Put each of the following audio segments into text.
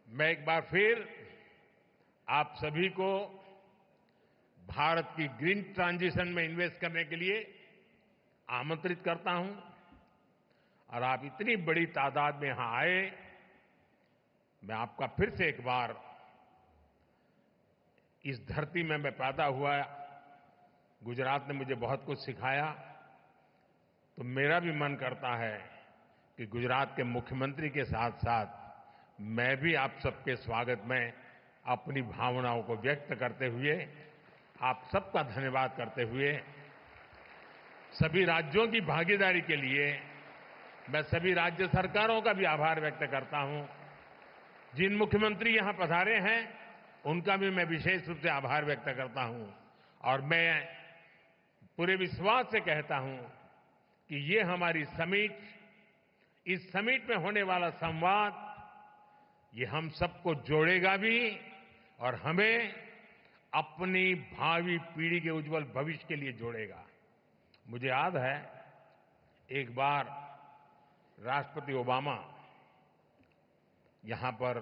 मैं एक बार फिर आप सभी को भारत की ग्रीन ट्रांजिशन में इन्वेस्ट करने के लिए आमंत्रित करता हूं और आप इतनी बड़ी तादाद में यहां आए। मैं आपका फिर से एक बार इस धरती में मैं पैदा हुआ, गुजरात ने मुझे बहुत कुछ सिखाया, तो मेरा भी मन करता है कि गुजरात के मुख्यमंत्री के साथ साथ मैं भी आप सबके स्वागत में अपनी भावनाओं को व्यक्त करते हुए, आप सबका धन्यवाद करते हुए, सभी राज्यों की भागीदारी के लिए मैं सभी राज्य सरकारों का भी आभार व्यक्त करता हूं। जिन मुख्यमंत्री यहां पधारे हैं उनका भी मैं विशेष रूप से आभार व्यक्त करता हूं और मैं पूरे विश्वास से कहता हूं कि ये हमारी समिट, इस समिट में होने वाला संवाद, ये हम सबको जोड़ेगा भी और हमें अपनी भावी पीढ़ी के उज्जवल भविष्य के लिए जोड़ेगा। मुझे याद है एक बार राष्ट्रपति ओबामा यहां पर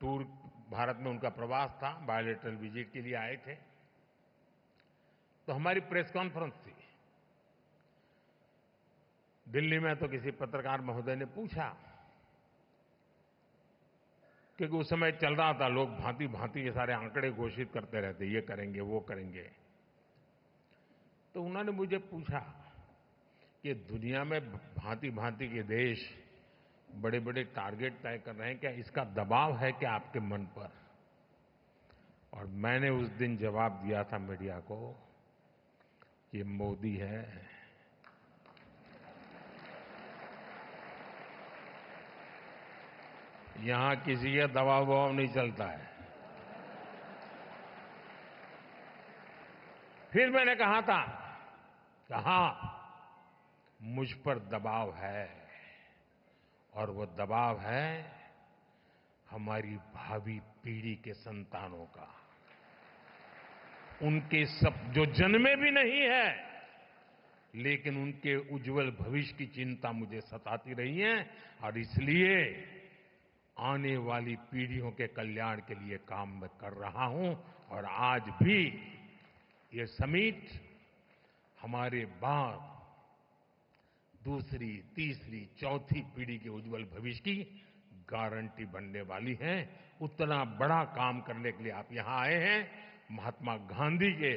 टूर, भारत में उनका प्रवास था, बायोलेटरल विजिट के लिए आए थे, तो हमारी प्रेस कॉन्फ्रेंस थी दिल्ली में। तो किसी पत्रकार महोदय ने पूछा, क्योंकि उस समय चल रहा था, लोग भांति भांति के सारे आंकड़े घोषित करते रहते, ये करेंगे वो करेंगे, तो उन्होंने मुझे पूछा कि दुनिया में भांति भांति के देश बड़े बड़े टारगेट तय कर रहे हैं, क्या इसका दबाव है क्या आपके मन पर? और मैंने उस दिन जवाब दिया था मीडिया को, ये मोदी है, यहां किसी का दबाव नहीं चलता है। फिर मैंने कहा था कि हां, मुझ पर दबाव है और वो दबाव है हमारी भावी पीढ़ी के संतानों का, उनके सब जो जन्मे भी नहीं है लेकिन उनके उज्जवल भविष्य की चिंता मुझे सताती रही है और इसलिए आने वाली पीढ़ियों के कल्याण के लिए काम मैं कर रहा हूं। और आज भी ये समिट हमारे बाद दूसरी, तीसरी, चौथी पीढ़ी के उज्जवल भविष्य की गारंटी बनने वाली है। उतना बड़ा काम करने के लिए आप यहां आए हैं। महात्मा गांधी के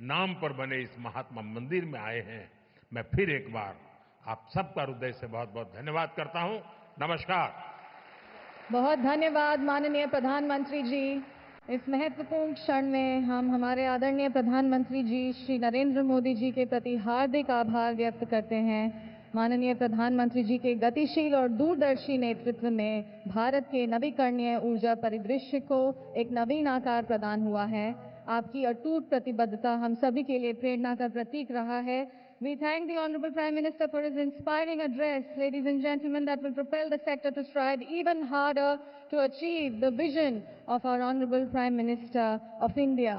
नाम पर बने इस महात्मा मंदिर में आए हैं। मैं फिर एक बार आप सबका हृदय से बहुत बहुत धन्यवाद करता हूं। नमस्कार। बहुत धन्यवाद माननीय प्रधानमंत्री जी। इस महत्वपूर्ण क्षण में हम हमारे आदरणीय प्रधानमंत्री जी श्री नरेंद्र मोदी जी के प्रति हार्दिक आभार व्यक्त करते हैं। माननीय प्रधानमंत्री जी के गतिशील और दूरदर्शी नेतृत्व में भारत के नवीकरणीय ऊर्जा परिदृश्य को एक नवीन आकार प्रदान हुआ है। आपकी अटूट प्रतिबद्धता हम सभी के लिए प्रेरणा का प्रतीक रहा है। We thank the Honorable Prime Minister for his inspiring address, ladies and gentlemen, that will propel the sector to strive even harder to achieve the vision of our Honorable Prime Minister of India.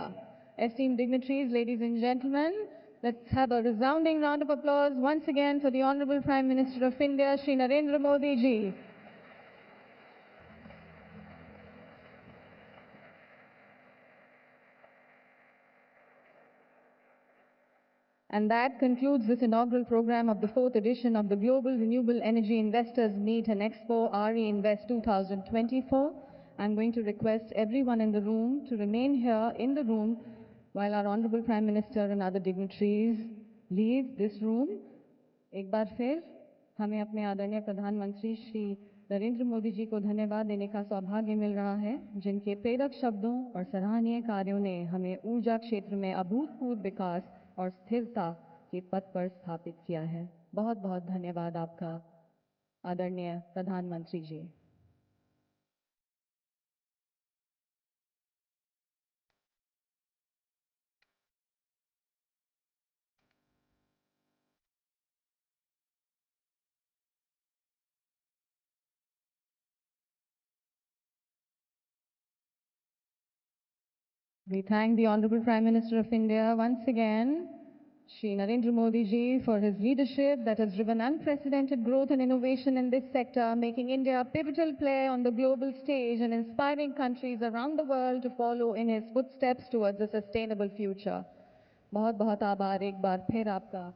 Esteemed dignitaries, ladies and gentlemen, let's have a resounding round of applause once again for the Honorable Prime Minister of India, Shri Narendra Modi ji. And that concludes this inaugural program of the 4th edition of the Global Renewable Energy Investors Meet and Expo RE Invest 2024. I'm going to request everyone in the room to remain here in the room while our Honorable Prime Minister and other dignitaries leave this room. एक बार फिर हमें अपने आदरणीय प्रधानमंत्री श्री नरेंद्र मोदी जी को धन्यवाद देने का सौभाग्य मिल रहा है, जिनके प्रेरक शब्दों और सराहनीय कार्यों ने हमें ऊर्जा क्षेत्र में अभूतपूर्व विकास और स्थिरता के पथ पर स्थापित किया है। बहुत बहुत धन्यवाद आपका आदरणीय प्रधानमंत्री जी। We thank the Honorable Prime Minister of India once again Shri Narendra Modi ji for his leadership that has driven unprecedented growth and innovation in this sector, making India a pivotal player on the global stage and inspiring countries around the world to follow in his footsteps towards a sustainable future. बहुत बहुत आभार एक बार फिर आपका।